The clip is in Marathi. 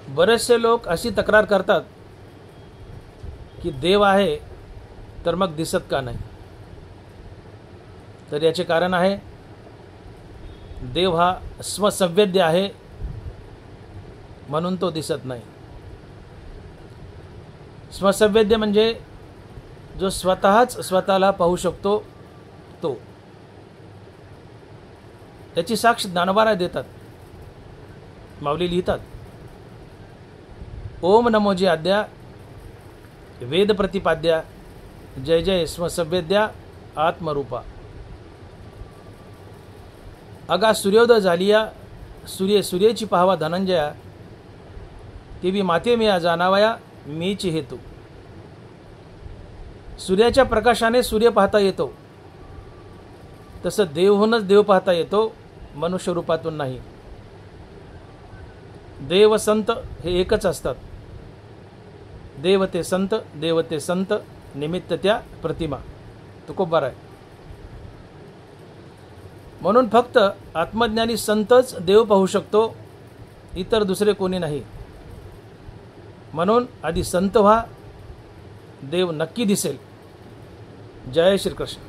बरेचसे लोक अशी तक्रार करतात की देव आहे तर मग दिसत का नाही. तर याचे कारण आहे, देव हा स्वसंवेद्य आहे म्हणून तो दिसत नाही. स्वसंवेद्य म्हणजे जो स्वतःच स्वतःला पाहू शकतो तो. याची साक्ष ज्ञानोबा देतात. माऊली लिहितात, ओम नमोजी आद्या वेद प्रतिपाद्या जय जय स्वसंवेद्या आत्मरूपा. अगा सूर्योदय झालिया सूर्याची पाहावा धनंजया, तेवी माते मी जाणावया मीच हेतू. सूर्याच्या प्रकाशाने सूर्य पाहता येतो, तसं देवहूनच देव पाहता येतो, मनुष्य रूपातून नाही. देव संत हे एकच असतात. देव ते संत, देव ते संत, निमित्त त्या प्रतिमा. तुकोबार आहे. म्हणून फक्त आत्मज्ञानी संतच देव पाहू शकतो, इतर दुसरे कोणी नाही. म्हणून आधी संत व्हा, देव नक्की दिसेल. जय श्री कृष्ण.